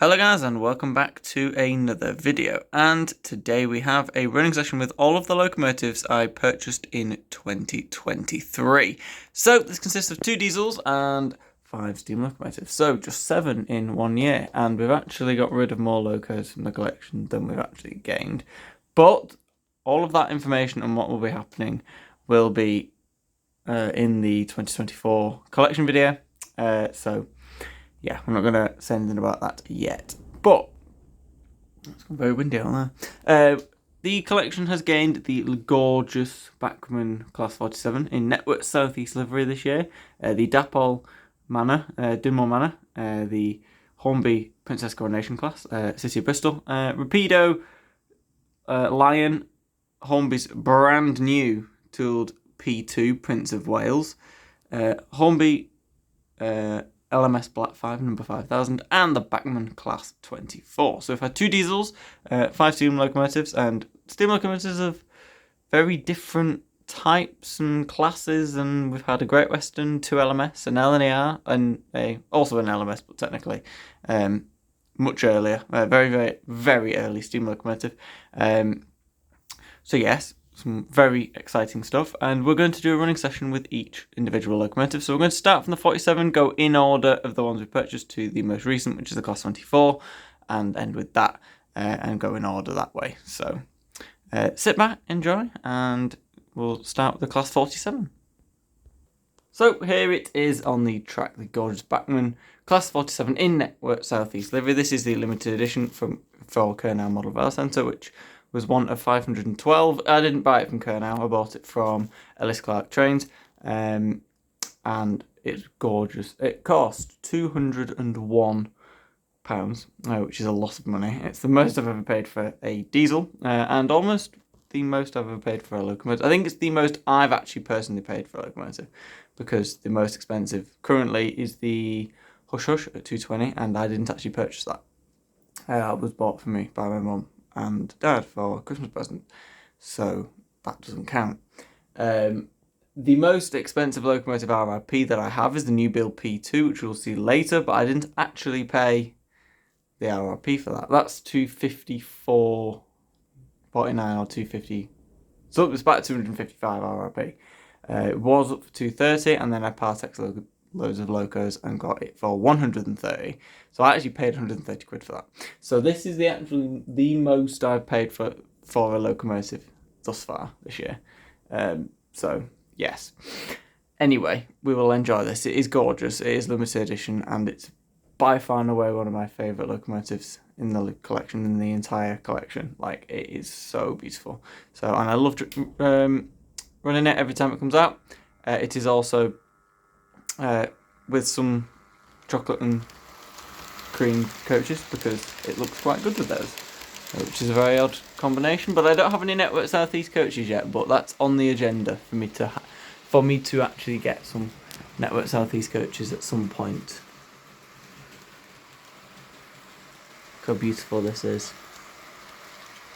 Hello guys and welcome back to another video, and today we have a running session with all of the locomotives I purchased in 2023. So this consists of 2 diesels and 5 steam locomotives, so just 7 in 1 year, and we've actually got rid of more locos from the collection than we've actually gained. But all of that information on what will be happening will be in the 2024 collection video, so yeah, I'm not going to say anything about that yet. But it's very windy out there. The collection has gained the gorgeous Bachmann Class 47 in Network Southeast livery this year. The Dapol Manor, Dinmore Manor, the Hornby Princess Coronation class, City of Bristol, Rapido, Lion, Hornby's brand new tooled P2 Prince of Wales, Hornby LMS Black 5, number 5000, and the Bachmann Class 24. So we've had 2 diesels, 5 steam locomotives, and steam locomotives of very different types and classes, and we've had a Great Western, 2 LMS, an LNER, and also an LMS, but technically much earlier, very early steam locomotive. So yes, some very exciting stuff, and we're going to do a running session with each individual locomotive. So we're going to start from the 47, go in order of the ones we purchased to the most recent, which is the Class 24, and end with that, and go in order that way. So sit back, enjoy, and we'll start with the Class 47. So here it is on the track, the gorgeous Bachmann Class 47 in Network Southeast livery. This is the limited edition for Coronation Model Rail Centre, which was one of 512. I didn't buy it from Coronation, I bought it from Ellis Clark Trains, and it's gorgeous. It cost £201, which is a lot of money. It's the most I've ever paid for a diesel, and almost the most I've ever paid for a locomotive. I think it's the most I've actually personally paid for a locomotive, because the most expensive currently is the Hush Hush at £220, and I didn't actually purchase that. It was bought for me by my mum and dad for a Christmas present, so that doesn't count. The most expensive locomotive RRP that I have is the new build P2, which we'll see later, but I didn't actually pay the RRP for that. That's £254.49 or £250, so it was about £255 RRP. It was up for £230, and then I Partex loads of locos and got it for £130. So I actually paid £130 for that. So this is the most I've paid for a locomotive thus far this year. So yes. Anyway, we will enjoy this. It is gorgeous. It is limited edition, and it's by far and away one of my favourite locomotives in the collection, in the entire collection. Like, it is so beautiful. So, and I love running it every time it comes out. It is also with some chocolate and cream coaches, because it looks quite good with those, which is a very odd combination. But I don't have any Network Southeast coaches yet, but that's on the agenda for me to actually get some Network Southeast coaches at some point. Look how beautiful this is.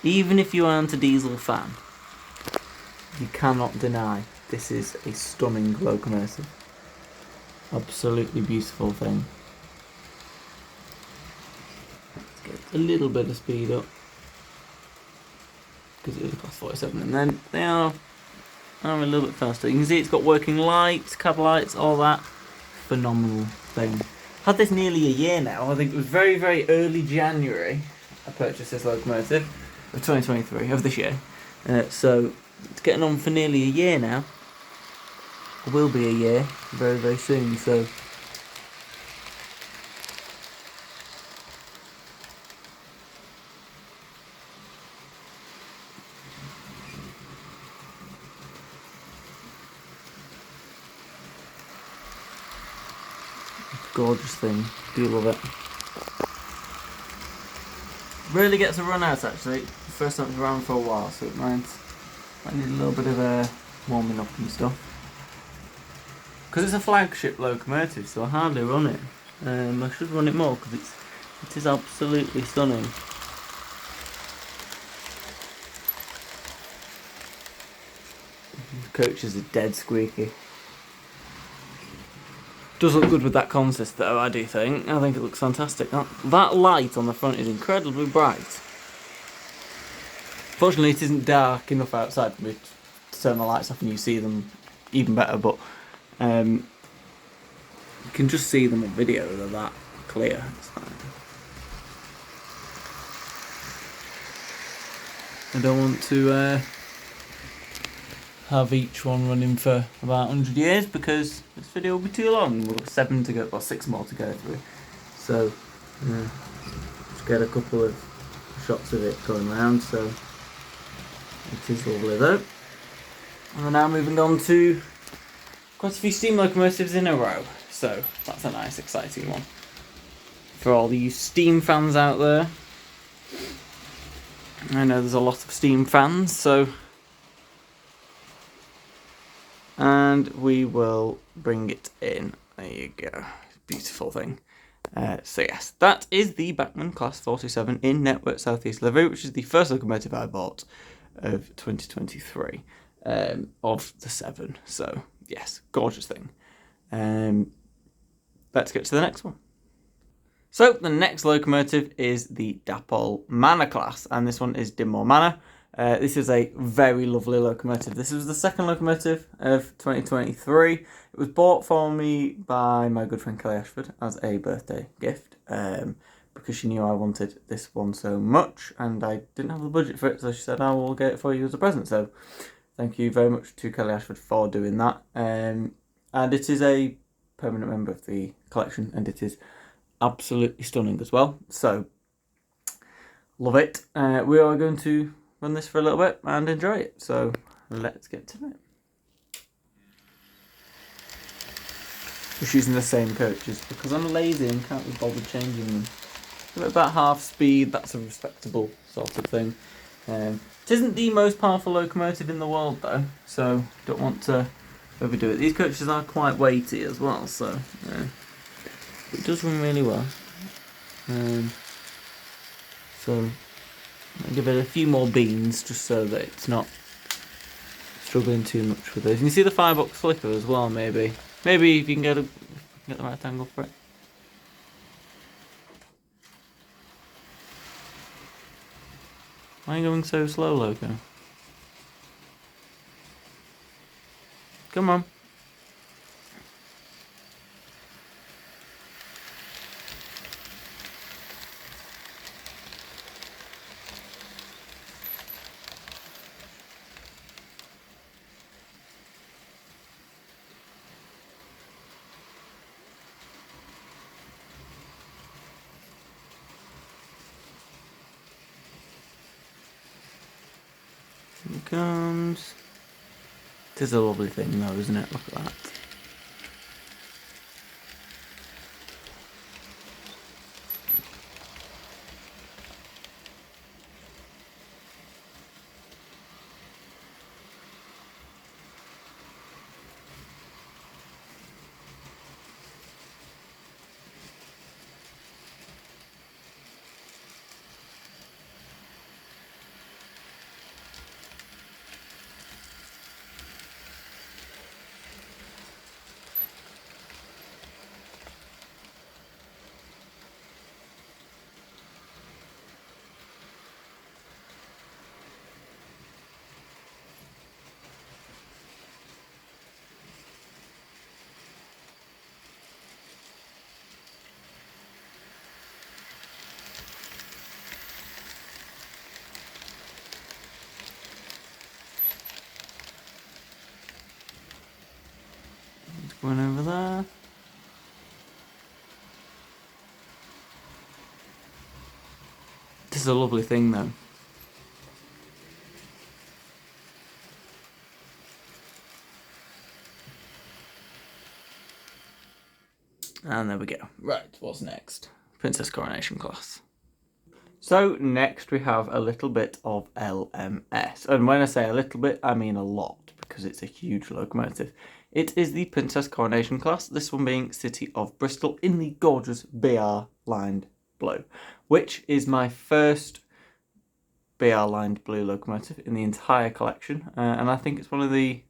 Even if you aren't a diesel fan, you cannot deny this is a stunning locomotive. Absolutely beautiful thing. Let's get a little bit of speed up, because it is a Class 47, and then they are a little bit faster. You can see it's got working lights, cab lights, all that. Phenomenal thing. Had this nearly a year now. I think it was very early January I purchased this locomotive of 2023, of this year. So it's getting on for nearly a year now. It will be a year very soon, so gorgeous thing. Do love it. Really gets a run out actually. First time it's around for a while, so it might need a little bit of warming up and stuff. Because it's a flagship locomotive, so I hardly run it. I should run it more, because it is absolutely stunning. The coaches are dead squeaky. Does look good with that consist though, I do think. I think it looks fantastic. That light on the front is incredibly bright. Fortunately, it isn't dark enough outside for me to turn the lights off and you see them even better, but you can just see them on video, they're that clear. It's fine. I don't want to have each one running for about 100 years because this video will be too long. We've got 7 to go, or 6 more to go through. So, just get a couple of shots of it going around, so it is lovely though. And we're now moving on to quite a few steam locomotives in a row, so that's a nice exciting one. For all you steam fans out there, I know there's a lot of steam fans, so... And we will bring it in. There you go. Beautiful thing. So yes, that is the Bachmann Class 47 in Network Southeast Livery, which is the first locomotive I bought of 2023 of the 7. So yes, gorgeous thing. Let's get to the next one. So the next locomotive is the Dapol Manor class, and this one is Dinmore Manor. This is a very lovely locomotive. This was the second locomotive of 2023. It was bought for me by my good friend Kelly Ashford as a birthday gift because she knew I wanted this one so much and I didn't have the budget for it, so she said, I will get it for you as a present. So thank you very much to Kelly Ashford for doing that. And it is a permanent member of the collection and it is absolutely stunning as well. So love it. We are going to run this for a little bit and enjoy it. So let's get to it. Just using the same coaches because I'm lazy and can't be bothered changing them. Give it about half speed, that's a respectable sort of thing. It isn't the most powerful locomotive in the world though, so don't want to overdo it. These coaches are quite weighty as well, so it does run really well. So I'll give it a few more beans just so that it's not struggling too much with this. You can see the firebox flicker as well, maybe. Maybe if you can get the right angle for it. Why are you going so slow, Loco? Come on. Here it comes. It is a lovely thing though, isn't it? Look at that. Going over there. This is a lovely thing though. And there we go. Right, what's next? Princess Coronation class. So next we have a little bit of LMS. And when I say a little bit, I mean a lot because it's a huge locomotive. It is the Princess Coronation class, this one being City of Bristol in the gorgeous BR lined blue, which is my first BR lined blue locomotive in the entire collection. And I think it's one of the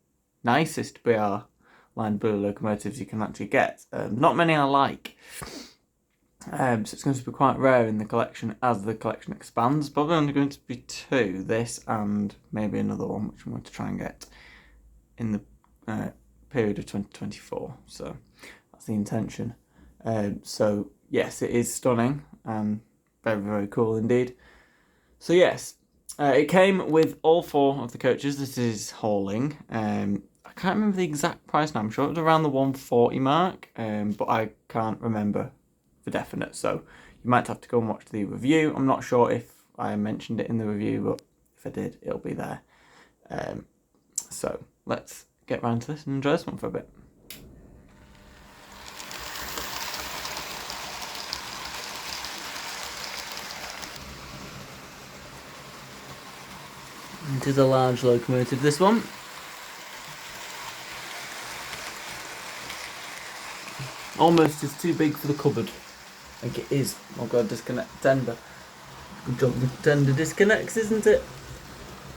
nicest BR lined blue locomotives you can actually get. Not many I like. So it's going to be quite rare in the collection as the collection expands. Probably only going to be 2, this and maybe another one, which I'm going to try and get in the period of 2024. So that's the intention. So yes, it is stunning and very, very cool indeed. So yes, it came with all 4 of the coaches. This is hauling. I can't remember the exact price now. I'm sure it was around the 140 mark, but I can't remember for definite, so you might have to go and watch the review. I'm not sure if I mentioned it in the review, but if I did, it'll be there. So let's get round to this and enjoy this one for a bit. It is a large locomotive, this one. Almost is too big for the cupboard. I think it is. Oh god, disconnect tender. Good job the tender disconnects, isn't it?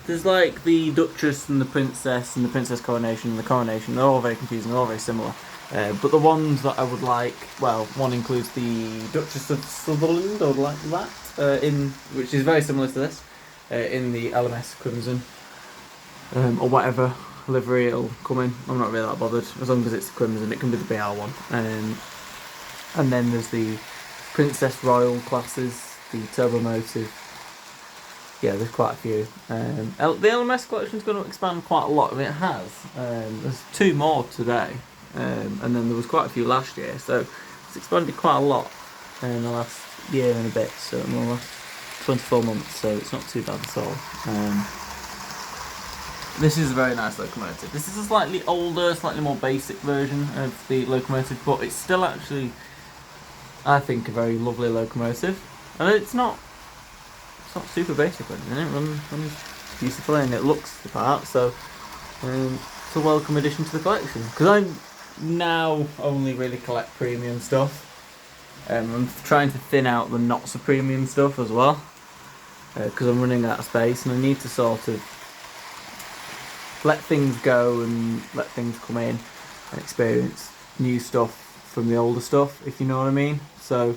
There's like the Duchess and the Princess Coronation and the Coronation. They're all very confusing, they're all very similar. But the ones that I would like, well, one includes the Duchess of Sutherland, I would like that, which is very similar to this, in the LMS Crimson, or whatever livery it'll come in. I'm not really that bothered, as long as it's Crimson. It can be the BR one. And then there's the Princess Royal classes, the Turbomotive. Yeah, there's quite a few. The LMS collection is going to expand quite a lot. I mean, it has. There's 2 more today, and then there was quite a few last year. So it's expanded quite a lot in the last year and a bit. So in the last 24 months. So it's not too bad at all. This is a very nice locomotive. This is a slightly older, slightly more basic version of the locomotive, but it's still actually, I think, a very lovely locomotive. And it's not super basic, it runs beautifully and it looks the part, so it's a welcome addition to the collection. Because I now only really collect premium stuff. I'm trying to thin out the not so premium stuff as well, because I'm running out of space and I need to sort of let things go and let things come in and experience new stuff from the older stuff, if you know what I mean. So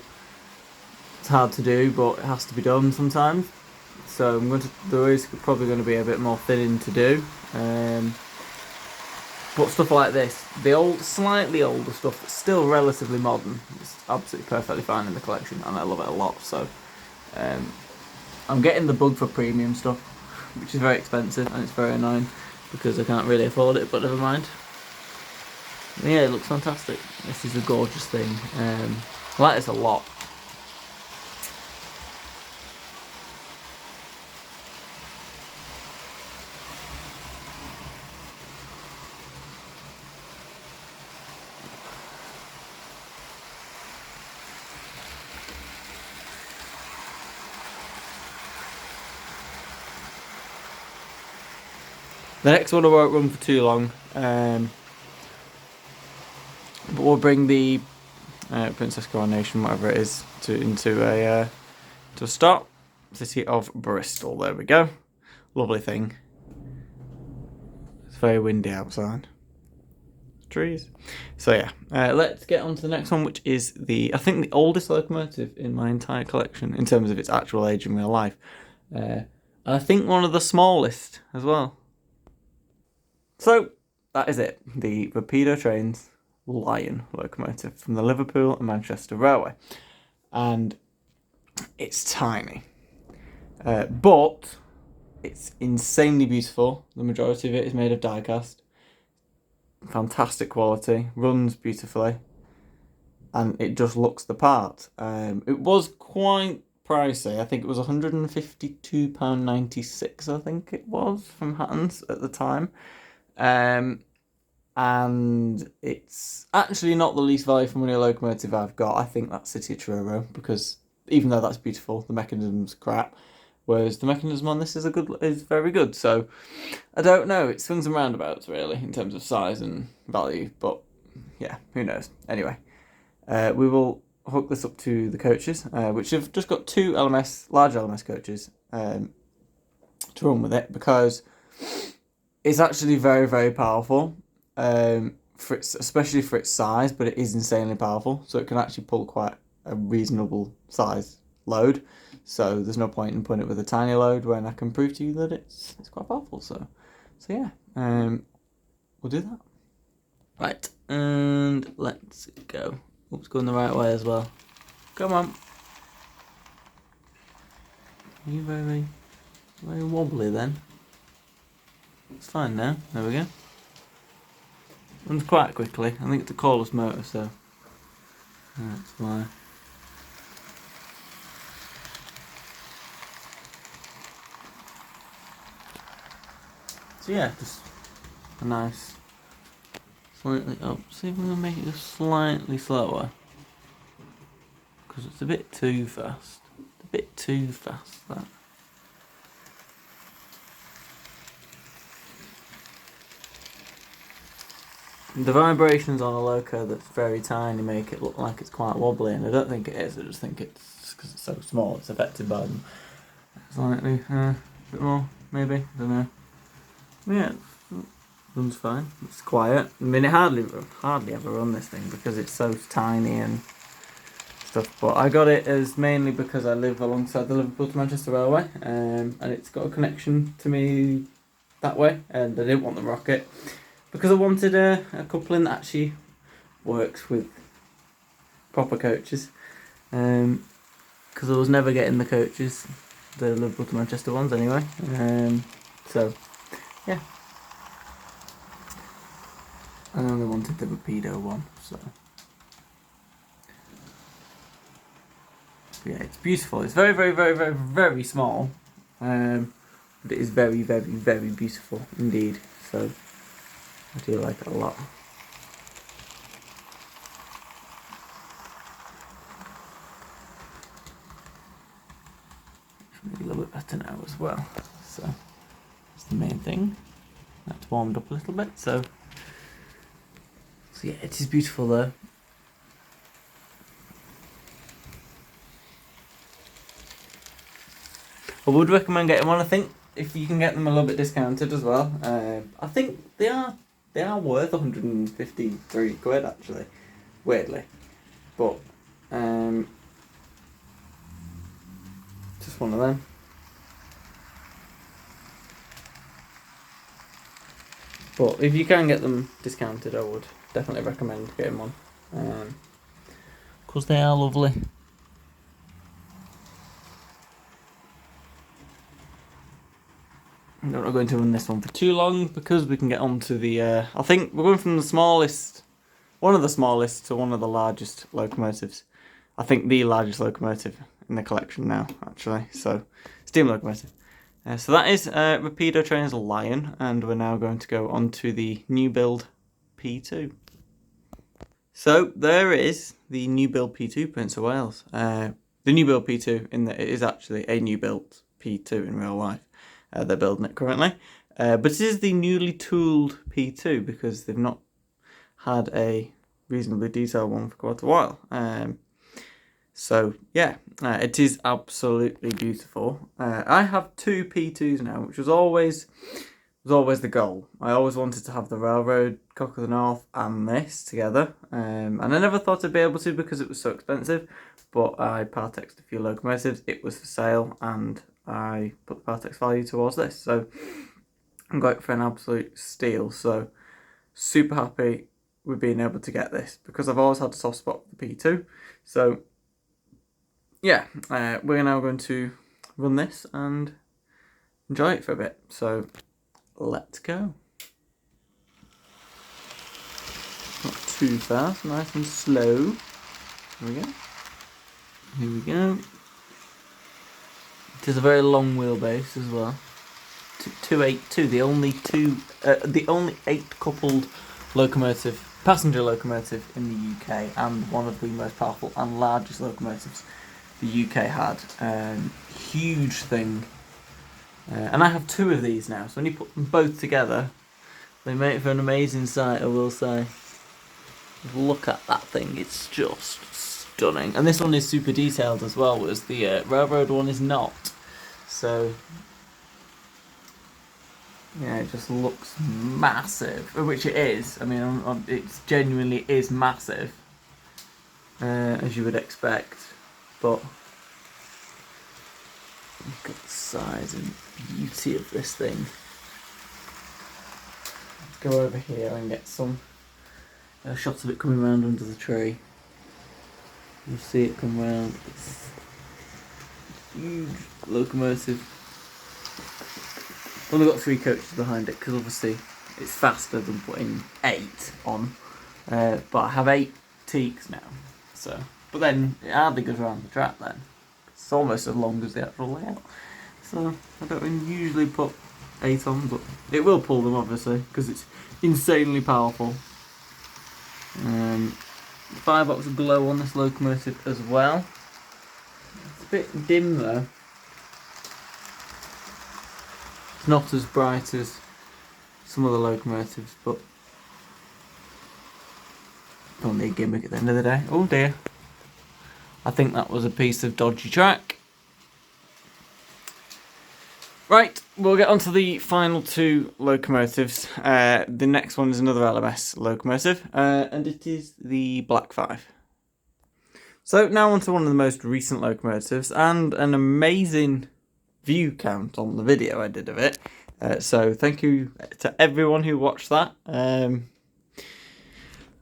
it's hard to do, but it has to be done sometimes. So there is probably going to be a bit more thinning to do. But stuff like this, the slightly older stuff that's still relatively modern, is absolutely perfectly fine in the collection, and I love it a lot. So I'm getting the bug for premium stuff, which is very expensive and it's very annoying because I can't really afford it, but never mind. Yeah, it looks fantastic. This is a gorgeous thing. I like this a lot. The next one I won't run for too long, but we'll bring the Princess Coronation, whatever it is, into a stop. City of Bristol. There we go. Lovely thing. It's very windy outside. Trees. So yeah, let's get on to the next one, which is I think the oldest locomotive in my entire collection in terms of its actual age in real life, and I think one of the smallest as well. So that is it. The Rapido Trains Lion locomotive from the Liverpool and Manchester Railway, and it's tiny, but it's insanely beautiful. The majority of it is made of die-cast. Fantastic quality, runs beautifully, and it just looks the part. It was quite pricey. I think it was £152.96, I think it was, from Hatton's at the time. And it's actually not the least value for money locomotive I've got. I think that's City of Truro, because even though that's beautiful, the mechanism's crap. Whereas the mechanism on this is very good. So I don't know. It swings and roundabouts really in terms of size and value. But yeah, who knows? Anyway, we will hook this up to the coaches, which have just got 2 large LMS coaches to run with it, because it's actually very, very powerful especially for its size, but it is insanely powerful, so it can actually pull quite a reasonable size load. So there's no point in putting it with a tiny load when I can prove to you that it's quite powerful. So yeah, we'll do that. Right, and let's go. Oops, going the right way as well. Come on. Are you very wobbly then? It's fine now. There we go. Runs quite quickly. I think it's a cordless motor, so that's why. So yeah, just a nice slightly up. See if we can make it just slightly slower, because it's a bit too fast. It's a bit too fast, that. The vibrations on a loco that's very tiny make it look like it's quite wobbly, and I don't think it is. I just think it's because it's so small, it's affected by them. Slightly, a bit more, maybe. I don't know. Yeah, it runs fine. It's quiet. I mean, it hardly ever run this thing because it's so tiny and stuff. But I got it as mainly because I live alongside the Liverpool to Manchester Railway, and it's got a connection to me that way, and I didn't want the rocket. Because I wanted a coupling that actually works with proper coaches. Because I was never getting the coaches, the Liverpool to Manchester ones anyway. So, yeah. I only wanted the Rapido one, so. But yeah, it's beautiful. It's very, very, very, very, very small. But it is very, very, very beautiful indeed. So. I do like it a lot. It's a little bit better now as well. So that's the main thing. That's warmed up a little bit. So yeah, it is beautiful though. I would recommend getting one. I think if you can get them a little bit discounted as well. I think they are worth 153 quid actually, weirdly, but just one of them. But if you can get them discounted, I would definitely recommend getting one, because they are lovely. I'm not going to run this one for too long because we can get on to the, I think we're going from the smallest, one of the smallest to one of the largest locomotives. I think the largest locomotive in the collection now, actually, so steam locomotive. So that is Rapido Trains Lion, and we're now going to go on to the new build P2. So there is the new build P2 Prince of Wales. The new build P2 in that it is actually a new built P2 in real life. They're building it currently, but it is the newly tooled P2 because they've not had a reasonably detailed one for quite a while. So yeah, it is absolutely beautiful. I have two P2s now, which was always the goal. I always wanted to have the Railroad Cock of the North and this together, and I never thought I'd be able to because it was so expensive. But I Partexed a few locomotives. It was for sale, and I put the Partex value towards this, so I'm going for an absolute steal. So super happy with being able to get this because I've always had a soft spot for the P2. So yeah, we're now going to run this and enjoy it for a bit. So let's go. Not too fast, nice and slow. Here we go. Here we go. It is a very long wheelbase as well. 282, the only 8 coupled passenger locomotive in the UK, and one of the most powerful and largest locomotives the UK had. Huge thing. And I have 2 of these now, so when you put them both together, they make for an amazing sight, I will say. Look at that thing, it's just stunning. And this one is super detailed as well, whereas the Railroad one is not. So Yeah, it just looks massive, which it is. I mean, it genuinely is massive, as you would expect. But look at the size and beauty of this thing. Let's go over here and get some shots of it coming around under the tree. You'll see it come round. It's a huge locomotive. Only got 3 coaches behind it because obviously it's faster than putting 8 on. But I have 8 teaks now. So, but then it hardly goes around the track then. It's almost as long as the actual layout. So I don't usually put 8 on, but it will pull them obviously because it's insanely powerful. 5 watts of glow on this locomotive as well. It's a bit dim though. It's not as bright as some of the locomotives, but only a gimmick at the end of the day. Oh dear. I think that was a piece of dodgy track. Right, we'll get on to the final 2 locomotives. The next one is another LMS locomotive, and it is the Black 5. So now on to one of the most recent locomotives, and an amazing view count on the video I did of it. So thank you to everyone who watched that.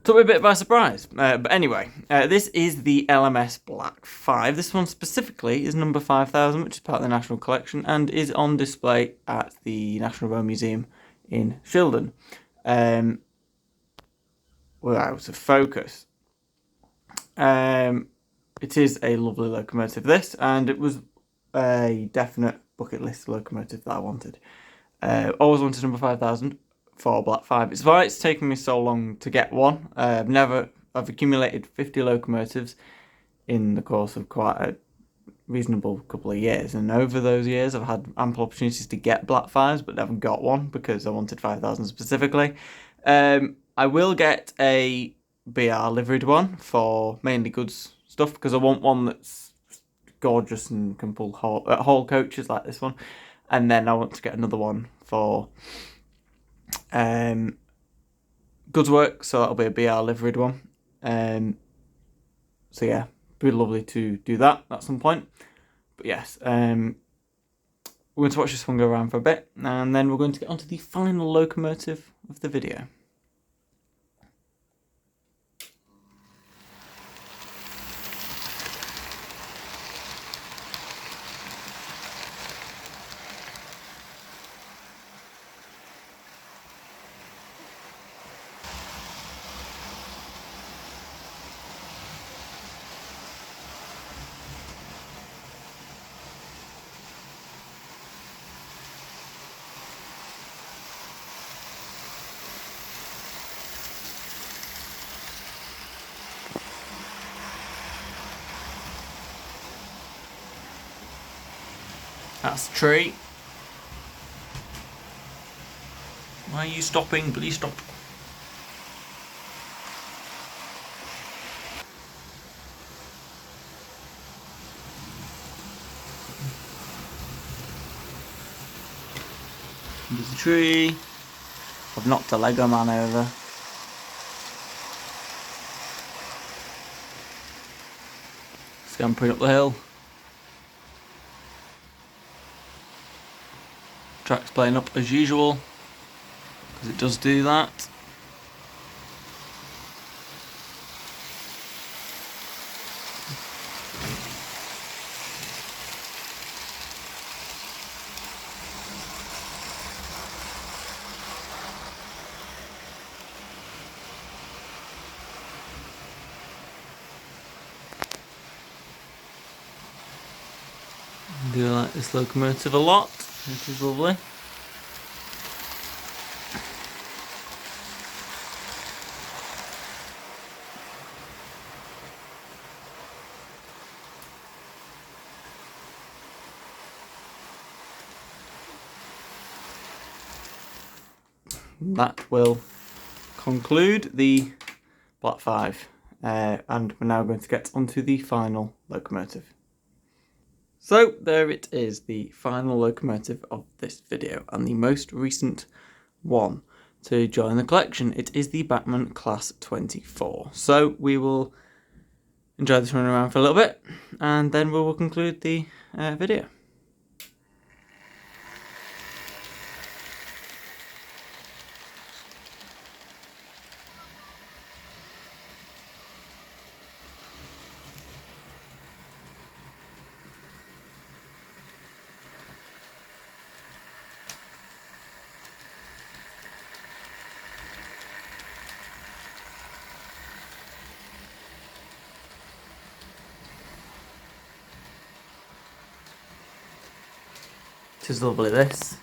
Took me a bit by surprise. But anyway, this is the LMS Black 5. This one specifically is number 5000, which is part of the National Collection, and is on display at the National Rail Museum in Shildon. We're out of focus. It is a lovely locomotive, this, and it was a definite bucket list locomotive that I wanted. Always wanted number 5000 for Black 5. It's why it's taken me so long to get one. I've accumulated 50 locomotives in the course of quite a reasonable couple of years, and over those years I've had ample opportunities to get Black 5s but never got one because I wanted 5000 specifically. I will get a BR liveried one for mainly goods stuff because I want one that's gorgeous and can pull whole coaches like this one, and then I want to get another one for goods work, so that'll be a BR liveried one. So yeah, be lovely to do that at some point. But yes, we're going to watch this one go around for a bit, and then we're going to get onto the final locomotive of the video. That's the tree. Why are you stopping? Please stop. There's the tree. I've knocked a Lego man over. Scampering up the hill. Track's playing up as usual, because it does do that. I do like this locomotive a lot. It is lovely. That will conclude the Black 5, and we're now going to get onto the final locomotive. So there it is, the final locomotive of this video, and the most recent one to join the collection. It is the Bachmann Class 24. So we will enjoy this run around for a little bit, and then we will conclude the video. It is lovely, this.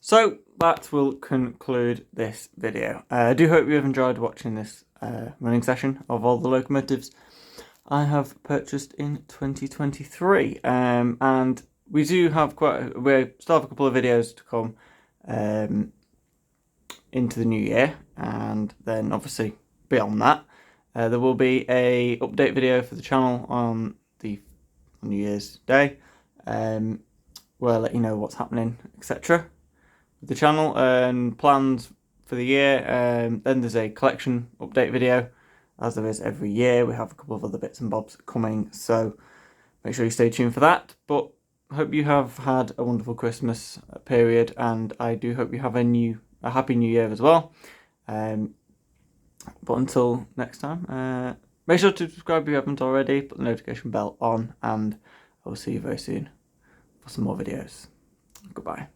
So that will conclude this video. I do hope you have enjoyed watching this running session of all the locomotives I have purchased in 2023. And we do have we still have a couple of videos to come into the new year, and then obviously beyond that, there will be a update video for the channel on the New Year's Day, where I'll let you know what's happening, etc. the channel and plans for the year. Then there's a collection update video, as there is every year. We have a couple of other bits and bobs coming, so make sure you stay tuned for that. But I hope you have had a wonderful Christmas period, and I do hope you have a happy new year as well. But until next time, make sure to subscribe if you haven't already, put the notification bell on, and I will see you very soon for some more videos. Goodbye.